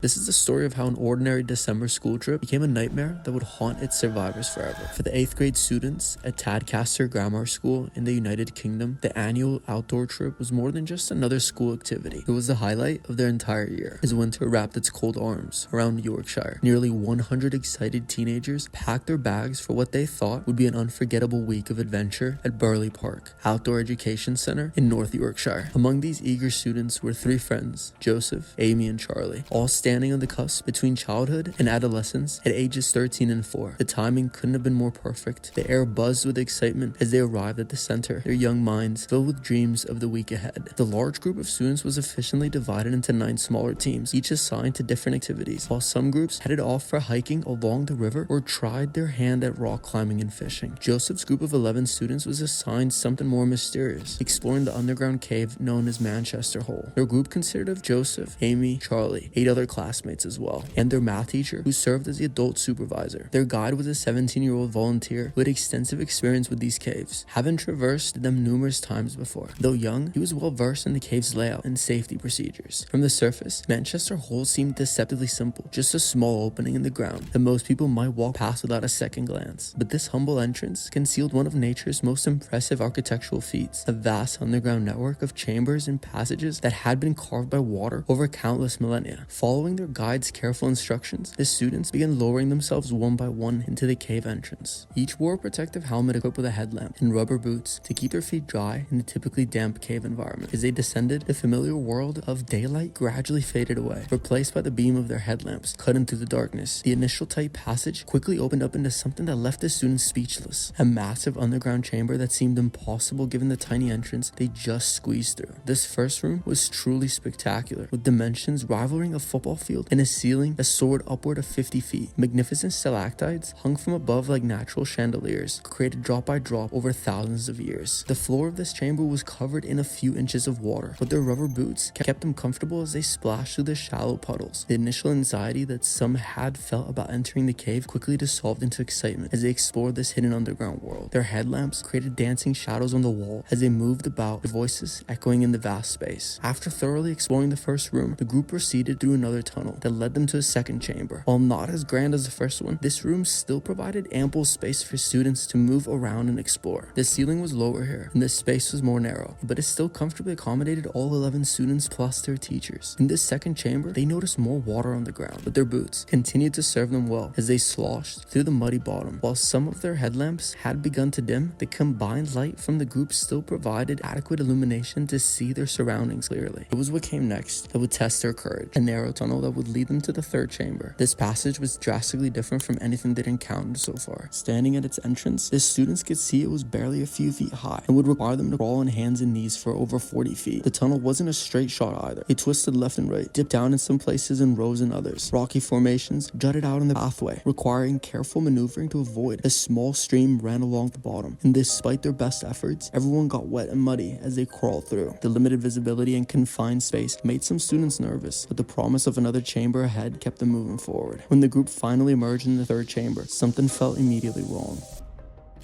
This is the story of how an ordinary December school trip became a nightmare that would haunt its survivors forever. For the 8th grade students at Tadcaster Grammar School in the United Kingdom, the annual outdoor trip was more than just another school activity. It was the highlight of their entire year, as winter wrapped its cold arms around Yorkshire. Nearly 100 excited teenagers packed their bags for what they thought would be an unforgettable week of adventure at Burley Park, Outdoor Education Centre in North Yorkshire. Among these eager students were 3 friends, Joseph, Amy, and Charlie, all standing on the cusp between childhood and adolescence at ages 13 and 4. The timing couldn't have been more perfect. The air buzzed with excitement as they arrived at the center, their young minds filled with dreams of the week ahead. The large group of students was efficiently divided into 9 smaller teams, each assigned to different activities, while some groups headed off for hiking along the river or tried their hand at rock climbing and fishing. Joseph's group of 11 students was assigned something more mysterious, exploring the underground cave known as Manchester Hole. Their group consisted of Joseph, Amy, Charlie, 8 other classmates as well, and their math teacher, who served as the adult supervisor. Their guide was a 17-year-old volunteer who had extensive experience with these caves, having traversed them numerous times before. Though young, he was well versed in the cave's layout and safety procedures. From the surface, Manchester Hole seemed deceptively simple, just a small opening in the ground that most people might walk past without a second glance. But this humble entrance concealed one of nature's most impressive architectural feats, a vast underground network of chambers and passages that had been carved by water over countless millennia. Following their guide's careful instructions, the students began lowering themselves one by one into the cave entrance. Each wore a protective helmet equipped with a headlamp and rubber boots to keep their feet dry in the typically damp cave environment. As they descended, the familiar world of daylight gradually faded away, replaced by the beam of their headlamps cutting through the darkness. The initial tight passage quickly opened up into something that left the students speechless, a massive underground chamber that seemed impossible given the tiny entrance they just squeezed through. This first room was truly spectacular, with dimensions rivaling a football field and a ceiling that soared upward of 50 feet. Magnificent stalactites hung from above like natural chandeliers, created drop by drop over thousands of years. The floor of this chamber was covered in a few inches of water, but their rubber boots kept them comfortable as they splashed through the shallow puddles. The initial anxiety that some had felt about entering the cave quickly dissolved into excitement as they explored this hidden underground world. Their headlamps created dancing shadows on the wall as they moved about, their voices echoing in the vast space. After thoroughly exploring the first room, the group proceeded through another tunnel that led them to a second chamber. While not as grand as the first one, this room still provided ample space for students to move around and explore. The ceiling was lower here, and the space was more narrow, but it still comfortably accommodated all 11 students plus their teachers. In this second chamber, they noticed more water on the ground, but their boots continued to serve them well as they sloshed through the muddy bottom. While some of their headlamps had begun to dim, the combined light from the group still provided adequate illumination to see their surroundings clearly. It was what came next that would test their courage, a narrow tunnel that would lead them to the third chamber. This passage was drastically different from anything they'd encountered so far. Standing at its entrance, the students could see it was barely a few feet high and would require them to crawl on hands and knees for over 40 feet. The tunnel wasn't a straight shot either. It twisted left and right, dipped down in some places and rose in others. Rocky formations jutted out in the pathway, requiring careful maneuvering to avoid. A small stream ran along the bottom, and despite their best efforts, everyone got wet and muddy as they crawled through. The limited visibility and confined space made some students nervous, but the promise of another chamber ahead kept them moving forward. When the group finally emerged in the third chamber, something felt immediately wrong.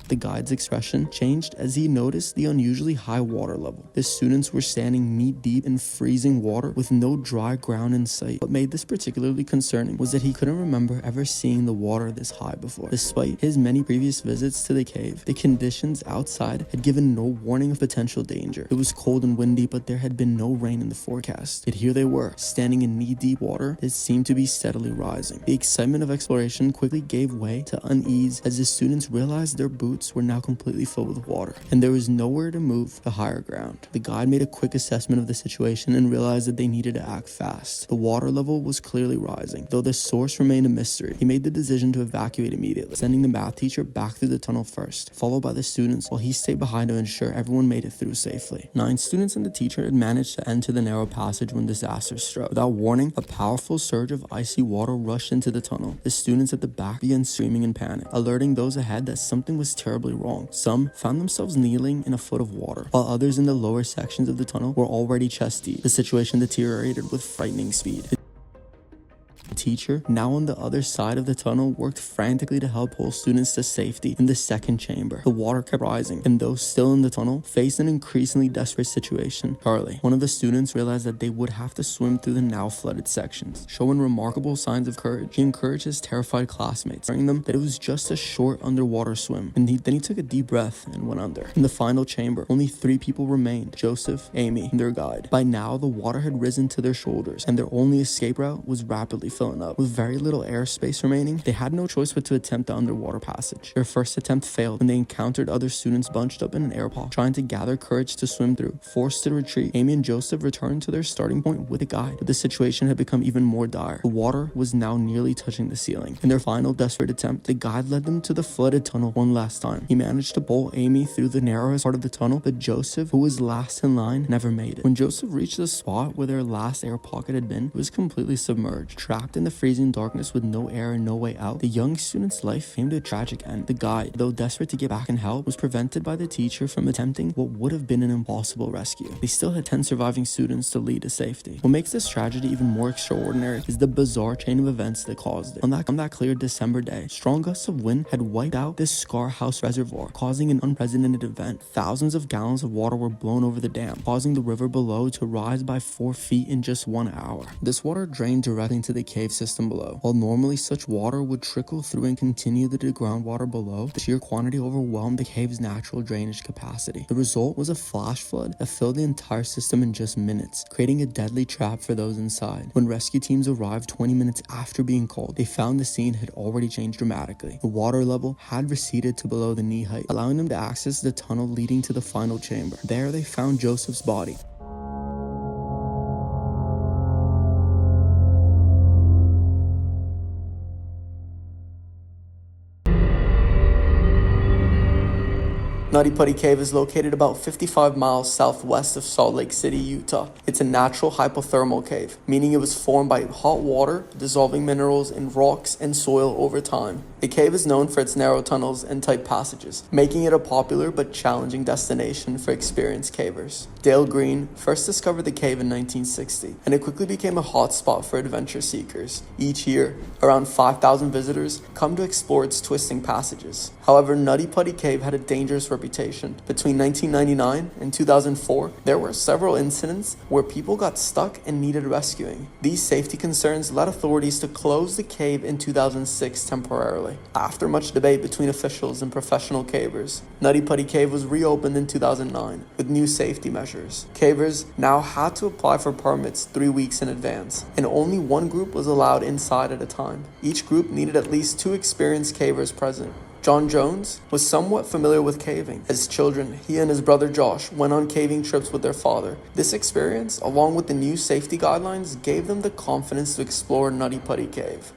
The guide's expression changed as he noticed the unusually high water level. The students were standing knee-deep in freezing water with no dry ground in sight. What made this particularly concerning was that he couldn't remember ever seeing the water this high before. Despite his many previous visits to the cave, the conditions outside had given no warning of potential danger. It was cold and windy, but there had been no rain in the forecast. Yet here they were, standing in knee-deep water that seemed to be steadily rising. The excitement of exploration quickly gave way to unease as the students realized their boots were now completely filled with water, and there was nowhere to move to higher ground. The guide made a quick assessment of the situation and realized that they needed to act fast. The water level was clearly rising, though the source remained a mystery. He made the decision to evacuate immediately, sending the math teacher back through the tunnel first, followed by the students, while he stayed behind to ensure everyone made it through safely. 9 students and the teacher had managed to enter the narrow passage when disaster struck. Without warning, a powerful surge of icy water rushed into the tunnel. The students at the back began screaming in panic, alerting those ahead that something was terribly wrong. Some found themselves kneeling in a foot of water, while others in the lower sections of the tunnel were already chest deep. The situation deteriorated with frightening speed. The teacher, now on the other side of the tunnel, worked frantically to help pull students to safety in the second chamber. The water kept rising, and those still in the tunnel faced an increasingly desperate situation. Charlie, one of the students, realized that they would have to swim through the now flooded sections. Showing remarkable signs of courage, he encouraged his terrified classmates, telling them that it was just a short underwater swim, and then he took a deep breath and went under. In the final chamber, only 3 people remained: Joseph, Amy, and their guide. By now, the water had risen to their shoulders, and their only escape route was rapidly filling up. With very little airspace remaining, they had no choice but to attempt the underwater passage. Their first attempt failed, and they encountered other students bunched up in an air pocket, trying to gather courage to swim through. Forced to retreat, Amy and Joseph returned to their starting point with a guide, but the situation had become even more dire. The water was now nearly touching the ceiling. In their final desperate attempt, the guide led them to the flooded tunnel one last time. He managed to pull Amy through the narrowest part of the tunnel, but Joseph, who was last in line, never made it. When Joseph reached the spot where their last air pocket had been, it was completely submerged. Trapped in the freezing darkness with no air and no way out, the young student's life came to a tragic end. The guide, though desperate to get back and help, was prevented by the teacher from attempting what would have been an impossible rescue. They still had 10 surviving students to lead to safety. What makes this tragedy even more extraordinary is the bizarre chain of events that caused it. On that clear December day, strong gusts of wind had wiped out this Scar House reservoir, causing an unprecedented event. Thousands of gallons of water were blown over the dam, causing the river below to rise by 4 feet in just 1 hour. This water drained directly into the cave system below. While normally such water would trickle through and continue to the groundwater below, the sheer quantity overwhelmed the cave's natural drainage capacity. The result was a flash flood that filled the entire system in just minutes, creating a deadly trap for those inside. When rescue teams arrived 20 minutes after being called, they found the scene had already changed dramatically. The water level had receded to below the knee height, allowing them to access the tunnel leading to the final chamber. There they found Joseph's body. Nutty Putty Cave is located about 55 miles southwest of Salt Lake City, Utah. It's a natural hypothermal cave, meaning it was formed by hot water dissolving minerals in rocks and soil over time. The cave is known for its narrow tunnels and tight passages, making it a popular but challenging destination for experienced cavers. Dale Green first discovered the cave in 1960, and it quickly became a hotspot for adventure seekers. Each year, around 5,000 visitors come to explore its twisting passages. However, Nutty Putty Cave had a dangerous reputation. Between 1999 and 2004, there were several incidents where people got stuck and needed rescuing. These safety concerns led authorities to close the cave in 2006 temporarily. After much debate between officials and professional cavers, Nutty Putty Cave was reopened in 2009 with new safety measures. Cavers now had to apply for permits 3 weeks in advance, and only one group was allowed inside at a time. Each group needed at least 2 experienced cavers present. John Jones was somewhat familiar with caving. As children, he and his brother Josh went on caving trips with their father. This experience, along with the new safety guidelines, gave them the confidence to explore Nutty Putty Cave.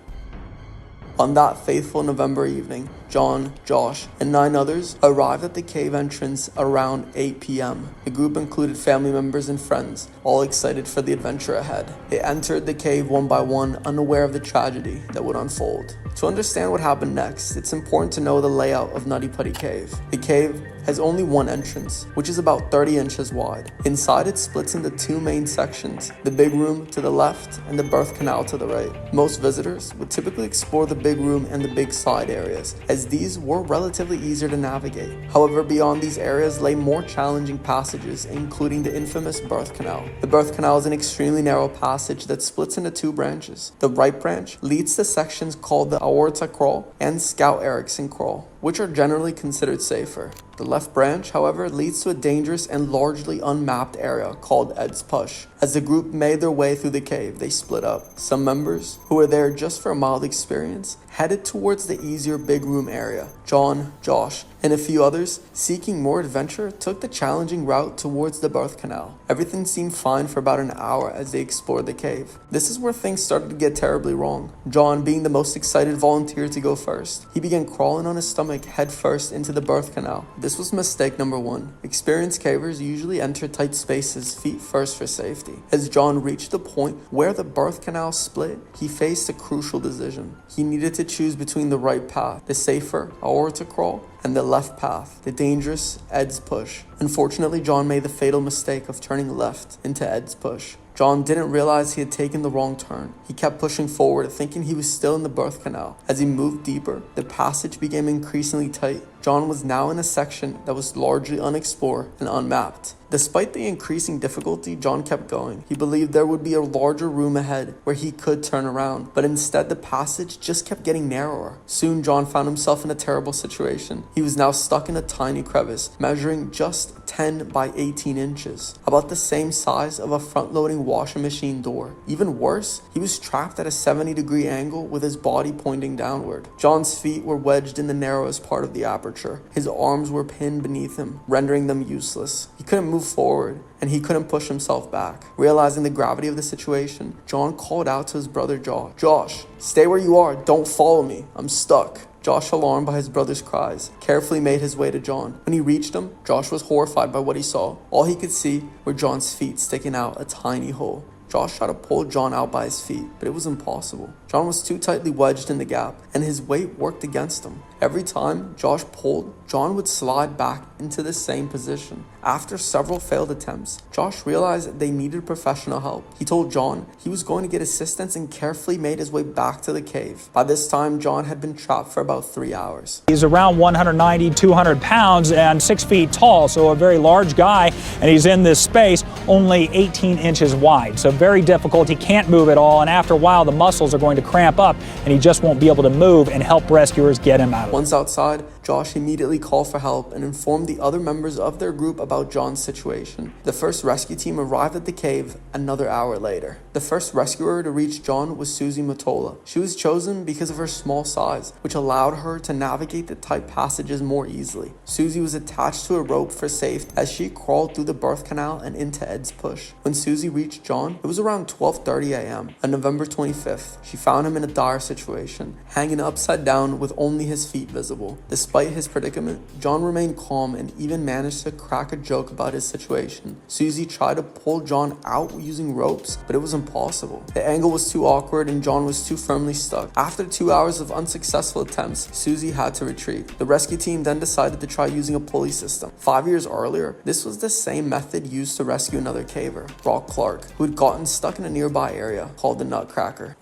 On that fateful November evening, John, Josh, and 9 others arrived at the cave entrance around 8 p.m. The group included family members and friends, all excited for the adventure ahead. They entered the cave one by one, unaware of the tragedy that would unfold. To understand what happened next, it's important to know the layout of Nutty Putty Cave. The cave has only one entrance, which is about 30 inches wide. Inside, it splits into 2 main sections, the big room to the left and the birth canal to the right. Most visitors would typically explore the big room and the big side areas, as these were relatively easier to navigate. However, beyond these areas lay more challenging passages, including the infamous birth canal. The birth canal is an extremely narrow passage that splits into 2 branches. The right branch leads to sections called the Aorta Crawl and Scout Erickson Crawl, which are generally considered safer. The left branch, however, leads to a dangerous and largely unmapped area called Ed's Push. As the group made their way through the cave, they split up. Some members, who were there just for a mild experience, headed towards the easier big room area. John, Josh, and a few others, seeking more adventure, took the challenging route towards the birth canal. Everything seemed fine for about an hour as they explored the cave. This is where things started to get terribly wrong. John, being the most excited, volunteered to go first. He began crawling on his stomach head first into the birth canal. This was mistake number 1. Experienced cavers usually enter tight spaces feet first for safety. As John reached the point where the birth canal split, he faced a crucial decision. He needed to choose between the right path, the safer Aorta Crawl, and the left path, the dangerous Ed's Push. Unfortunately, John made the fatal mistake of turning left into Ed's Push. John didn't realize he had taken the wrong turn. He kept pushing forward, thinking he was still in the birth canal. As he moved deeper, the passage became increasingly tight. John was now in a section that was largely unexplored and unmapped. Despite the increasing difficulty, John kept going. He believed there would be a larger room ahead where he could turn around, but instead the passage just kept getting narrower. Soon John found himself in a terrible situation. He was now stuck in a tiny crevice, measuring just 10 by 18 inches, about the same size of a front-loading washing machine door. Even worse, he was trapped at a 70-degree angle with his body pointing downward. John's feet were wedged in the narrowest part of the aperture. His arms were pinned beneath him, rendering them useless. He couldn't move forward, and he couldn't push himself back. Realizing the gravity of the situation, John called out to his brother Josh. "Josh, stay where you are. Don't follow me. I'm stuck." Josh, alarmed by his brother's cries, carefully made his way to John. When he reached him, Josh was horrified by what he saw. All he could see were John's feet sticking out a tiny hole. Josh tried to pull John out by his feet, but it was impossible. John was too tightly wedged in the gap, and his weight worked against him. Every time Josh pulled, John would slide back into the same position. After several failed attempts, Josh realized they needed professional help. He told John he was going to get assistance and carefully made his way back to the cave. By this time, John had been trapped for about 3 hours. He's around 190, 200 pounds and 6 feet tall, so a very large guy, and he's in this space only 18 inches wide. So very difficult. He can't move at all, and after a while, the muscles are going to cramp up, and he just won't be able to move and help rescuers get him out. Once outside, Josh immediately called for help and informed the other members of their group about John's situation. The first rescue team arrived at the cave another hour later. The first rescuer to reach John was Susie Mottola. She was chosen because of her small size, which allowed her to navigate the tight passages more easily. Susie was attached to a rope for safety as she crawled through the birth canal and into Ed's push. When Susie reached John, it was around 12:30 a.m. on November 25th. She found him in a dire situation, hanging upside down with only his feet visible. Despite his predicament, John remained calm and even managed to crack a joke about his situation. Susie tried to pull John out using ropes, but it was impossible. The angle was too awkward and John was too firmly stuck. After 2 hours of unsuccessful attempts, Susie had to retreat. The rescue team then decided to try using a pulley system. 5 years earlier, this was the same method used to rescue another caver, Brock Clark, who had gotten stuck in a nearby area called the Nutcracker.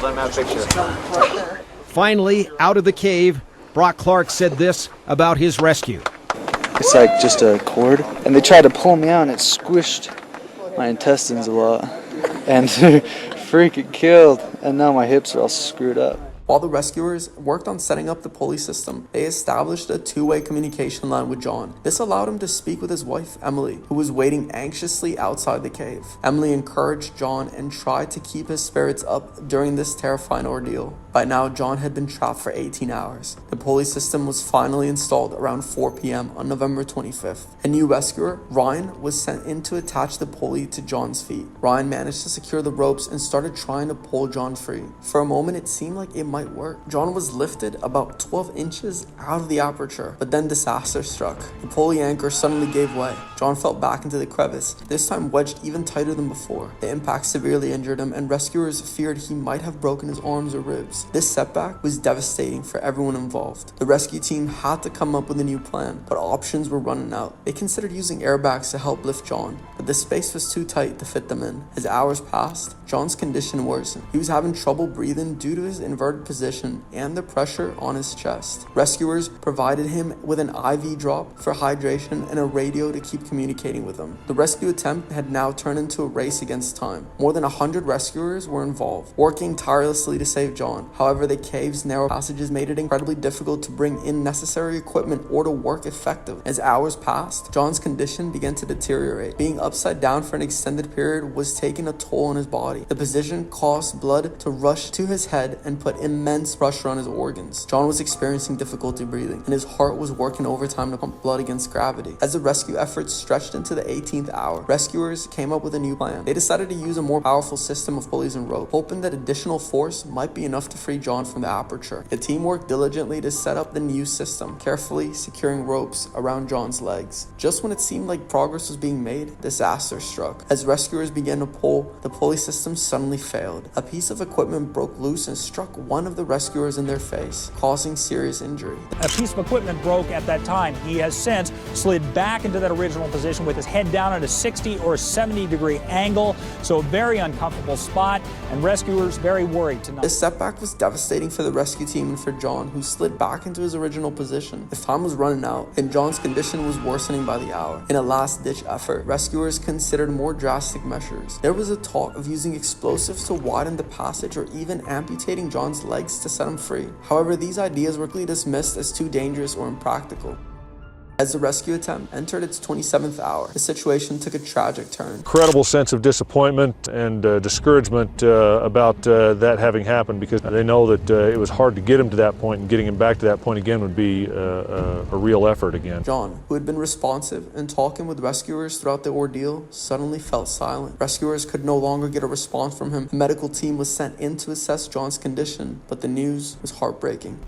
Finally, out of the cave, Brock Clark said this about his rescue. It's like just a cord, and they tried to pull me out, and it squished my intestines a lot, and freaking killed, and now my hips are all screwed up. While the rescuers worked on setting up the pulley system, they established a two-way communication line with John. This allowed him to speak with his wife, Emily, who was waiting anxiously outside the cave. Emily encouraged John and tried to keep his spirits up during this terrifying ordeal. By now, John had been trapped for 18 hours. The pulley system was finally installed around 4 p.m. on November 25th. A new rescuer, Ryan, was sent in to attach the pulley to John's feet. Ryan managed to secure the ropes and started trying to pull John free. For a moment, it seemed like it might work. John was lifted about 12 inches out of the aperture, but then disaster struck. The pulley anchor suddenly gave way. John fell back into the crevice, this time wedged even tighter than before. The impact severely injured him, and rescuers feared he might have broken his arms or ribs. This setback was devastating for everyone involved. The rescue team had to come up with a new plan, but options were running out. They considered using airbags to help lift John, but the space was too tight to fit them in. As hours passed, John's condition worsened. He was having trouble breathing due to his inverted position and the pressure on his chest. Rescuers provided him with an IV drop for hydration and a radio to keep communicating with him. The rescue attempt had now turned into a race against time. More than 100 rescuers were involved, working tirelessly to save John. However, the cave's narrow passages made it incredibly difficult to bring in necessary equipment or to work effectively. As hours passed, John's condition began to deteriorate. Being upside down for an extended period was taking a toll on his body. The position caused blood to rush to his head and put immense pressure on his organs. John was experiencing difficulty breathing, and his heart was working overtime to pump blood against gravity. As the rescue efforts stretched into the 18th hour, rescuers came up with a new plan. They decided to use a more powerful system of pulleys and rope, hoping that additional force might be enough to free John from the aperture. The team worked diligently to set up the new system, carefully securing ropes around John's legs. Just when it seemed like progress was being made, disaster struck. As rescuers began to pull, the pulley system suddenly failed. A piece of equipment broke loose and struck one one of the rescuers in their face, causing serious injury. A piece of equipment broke at that time. He has since slid back into that original position with his head down at a 60 or 70 degree angle. So a very uncomfortable spot, and rescuers very worried tonight. This setback was devastating for the rescue team and for John, who slid back into his original position. If time was running out, and John's condition was worsening by the hour. In a last-ditch effort, rescuers considered more drastic measures. There was a talk of using explosives to widen the passage or even amputating John's legs to set him free. However, these ideas were quickly dismissed as too dangerous or impractical. As the rescue attempt entered its 27th hour, the situation took a tragic turn. Incredible sense of disappointment and discouragement about that having happened, because they know that it was hard to get him to that point, and getting him back to that point again would be a real effort again. John, who had been responsive and talking with rescuers throughout the ordeal, suddenly fell silent. Rescuers could no longer get a response from him. A medical team was sent in to assess John's condition, but the news was heartbreaking.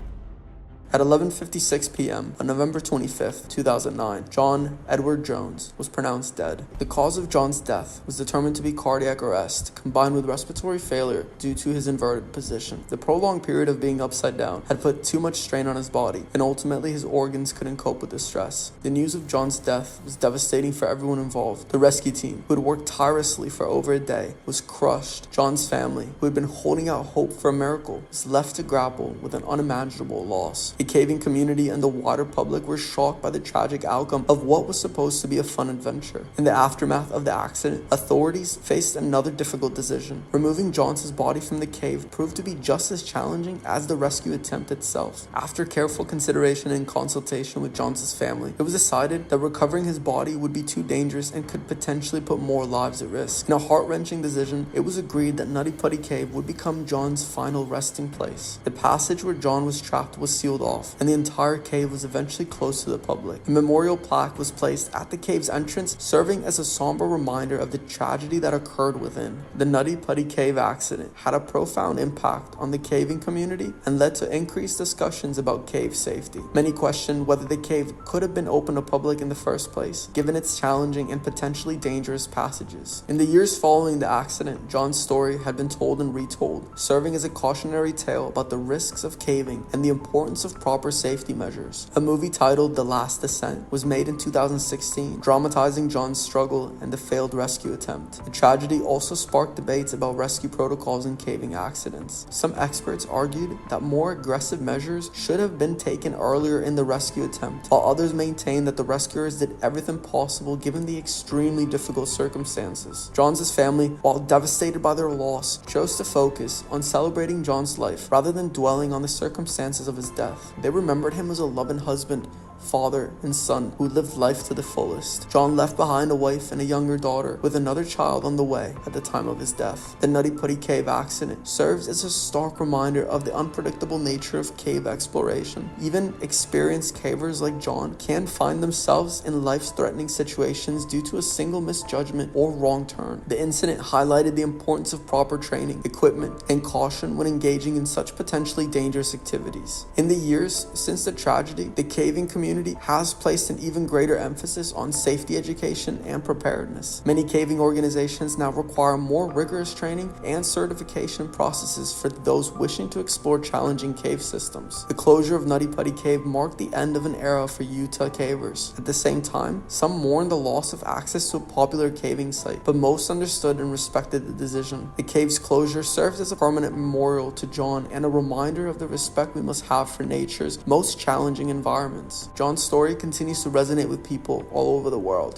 At 11:56 p.m. on November 25th, 2009, John Edward Jones was pronounced dead. The cause of John's death was determined to be cardiac arrest combined with respiratory failure due to his inverted position. The prolonged period of being upside down had put too much strain on his body, and ultimately his organs couldn't cope with the stress. The news of John's death was devastating for everyone involved. The rescue team, who had worked tirelessly for over a day, was crushed. John's family, who had been holding out hope for a miracle, was left to grapple with an unimaginable loss. The caving community and the wider public were shocked by the tragic outcome of what was supposed to be a fun adventure. In the aftermath of the accident, authorities faced another difficult decision. Removing John's body from the cave proved to be just as challenging as the rescue attempt itself. After careful consideration and consultation with John's family, it was decided that recovering his body would be too dangerous and could potentially put more lives at risk. In a heart-wrenching decision, it was agreed that Nutty Putty Cave would become John's final resting place. The passage where John was trapped was sealed off, and the entire cave was eventually closed to the public. A memorial plaque was placed at the cave's entrance, serving as a somber reminder of the tragedy that occurred within. The Nutty Putty Cave accident had a profound impact on the caving community and led to increased discussions about cave safety. Many questioned whether the cave could have been open to public in the first place, given its challenging and potentially dangerous passages. In the years following the accident, John's story had been told and retold, serving as a cautionary tale about the risks of caving and the importance of proper safety measures. A movie titled The Last Descent was made in 2016, dramatizing John's struggle and the failed rescue attempt. The tragedy also sparked debates about rescue protocols in caving accidents. Some experts argued that more aggressive measures should have been taken earlier in the rescue attempt, while others maintained that the rescuers did everything possible given the extremely difficult circumstances. John's family, while devastated by their loss, chose to focus on celebrating John's life rather than dwelling on the circumstances of his death. They remembered him as a loving husband, father, and son who lived life to the fullest. John left behind a wife and a younger daughter, with another child on the way at the time of his death. The Nutty Putty Cave accident serves as a stark reminder of the unpredictable nature of cave exploration. Even experienced cavers like John can find themselves in life-threatening situations due to a single misjudgment or wrong turn. The incident highlighted the importance of proper training, equipment, and caution when engaging in such potentially dangerous activities. In the years since the tragedy, the caving community has placed an even greater emphasis on safety education and preparedness. Many caving organizations now require more rigorous training and certification processes for those wishing to explore challenging cave systems. The closure of Nutty Putty Cave marked the end of an era for Utah cavers. At the same time, some mourned the loss of access to a popular caving site, but most understood and respected the decision. The cave's closure serves as a permanent memorial to John and a reminder of the respect we must have for nature's most challenging environments. John's story continues to resonate with people all over the world.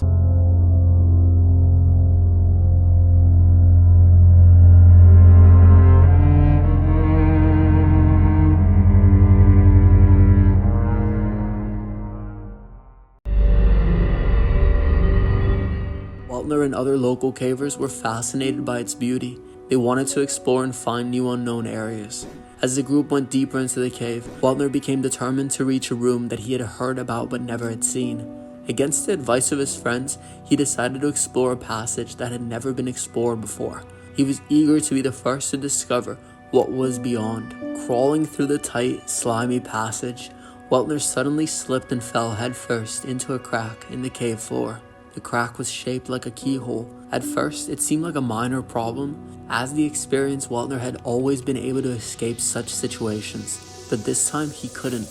Weltner and other local cavers were fascinated by its beauty. They wanted to explore and find new unknown areas. As the group went deeper into the cave, Weltner became determined to reach a room that he had heard about but never had seen. Against the advice of his friends, he decided to explore a passage that had never been explored before. He was eager to be the first to discover what was beyond. Crawling through the tight, slimy passage, Weltner suddenly slipped and fell headfirst into a crack in the cave floor. The crack was shaped like a keyhole. At first, it seemed like a minor problem, as the experienced Weltner had always been able to escape such situations, but this time he couldn't.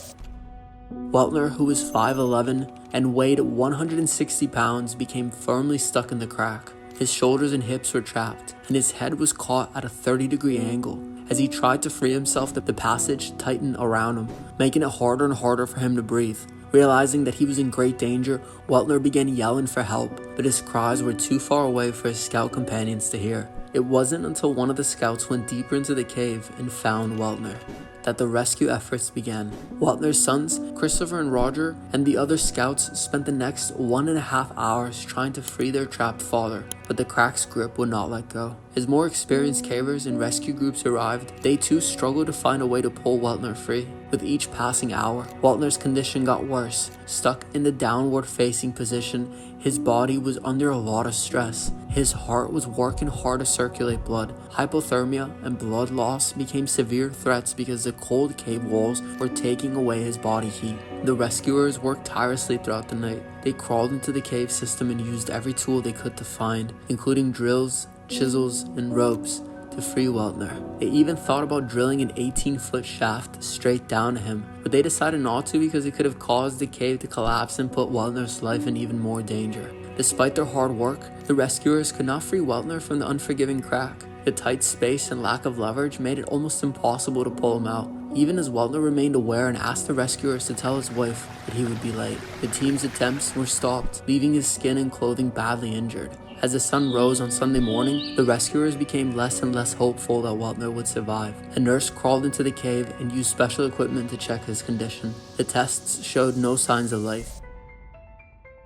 Weltner, who was 5'11" and weighed 160 pounds, became firmly stuck in the crack. His shoulders and hips were trapped, and his head was caught at a 30-degree angle. As he tried to free himself, the passage tightened around him, making it harder and harder for him to breathe. Realizing that he was in great danger, Weltner began yelling for help, but his cries were too far away for his scout companions to hear. It wasn't until one of the scouts went deeper into the cave and found Weltner that the rescue efforts began. Weltner's sons, Christopher and Roger, and the other scouts spent the next 1.5 hours trying to free their trapped father, but the crack's grip would not let go. As more experienced cavers and rescue groups arrived, they too struggled to find a way to pull Weltner free. With each passing hour, Weltner's condition got worse. Stuck in the downward-facing position, his body was under a lot of stress. His heart was working hard to circulate blood. Hypothermia and blood loss became severe threats because the cold cave walls were taking away his body heat. The rescuers worked tirelessly throughout the night. They crawled into the cave system and used every tool they could to find, including drills, chisels, and ropes, to free Weltner. They even thought about drilling an 18-foot shaft straight down to him, but they decided not to because it could have caused the cave to collapse and put Weltner's life in even more danger. Despite their hard work, the rescuers could not free Weltner from the unforgiving crack. The tight space and lack of leverage made it almost impossible to pull him out. Even as Weltner remained aware and asked the rescuers to tell his wife that he would be late, the team's attempts were stopped, leaving his skin and clothing badly injured. As the sun rose on Sunday morning, the rescuers became less and less hopeful that Weltner would survive. A nurse crawled into the cave and used special equipment to check his condition. The tests showed no signs of life,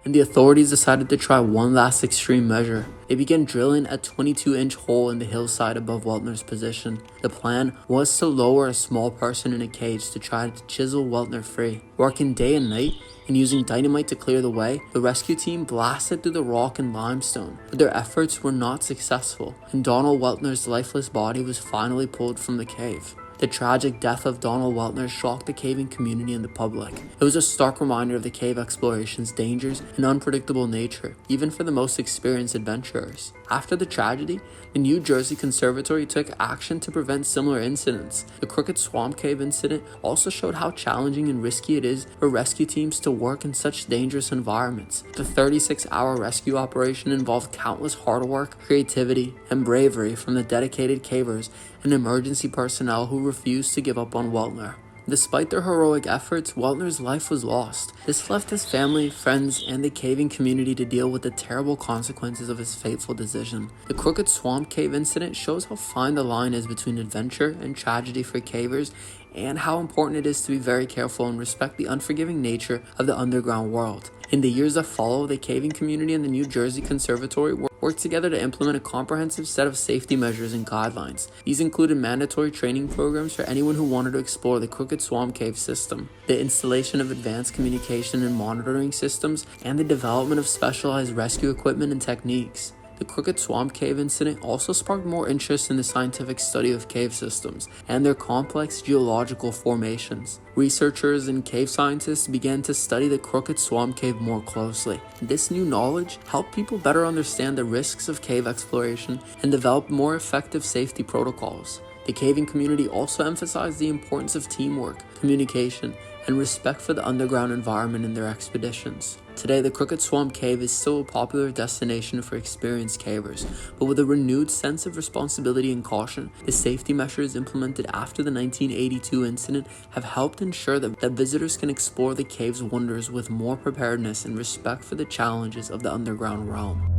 and the authorities decided to try one last extreme measure. They began drilling a 22-inch hole in the hillside above Weltner's position. The plan was to lower a small person in a cage to try to chisel Weltner free. Working day and night and using dynamite to clear the way, the rescue team blasted through the rock and limestone, but their efforts were not successful, and Donald Weltner's lifeless body was finally pulled from the cave. The tragic death of Donald Weltner shocked the caving community and the public. It was a stark reminder of the cave exploration's dangers and unpredictable nature, even for the most experienced adventurers. After the tragedy, the New Jersey Conservatory took action to prevent similar incidents. The Crooked Swamp Cave incident also showed how challenging and risky it is for rescue teams to work in such dangerous environments. The 36-hour rescue operation involved countless hard work, creativity, and bravery from the dedicated cavers and emergency personnel who refused to give up on Weltner. Despite their heroic efforts, Weltner's life was lost. This left his family, friends, and the caving community to deal with the terrible consequences of his fateful decision. The Crooked Swamp Cave incident shows how fine the line is between adventure and tragedy for cavers, and how important it is to be very careful and respect the unforgiving nature of the underground world. In the years that follow, the caving community and the New Jersey Conservatory worked together to implement a comprehensive set of safety measures and guidelines. These included mandatory training programs for anyone who wanted to explore the Crooked Swamp Cave system, the installation of advanced communication and monitoring systems, and the development of specialized rescue equipment and techniques. The Crooked Swamp Cave incident also sparked more interest in the scientific study of cave systems and their complex geological formations. Researchers and cave scientists began to study the Crooked Swamp Cave more closely. This new knowledge helped people better understand the risks of cave exploration and develop more effective safety protocols. The caving community also emphasized the importance of teamwork, communication, and respect for the underground environment in their expeditions. Today, the Crooked Swamp Cave is still a popular destination for experienced cavers, but with a renewed sense of responsibility and caution, the safety measures implemented after the 1982 incident have helped ensure that visitors can explore the cave's wonders with more preparedness and respect for the challenges of the underground realm.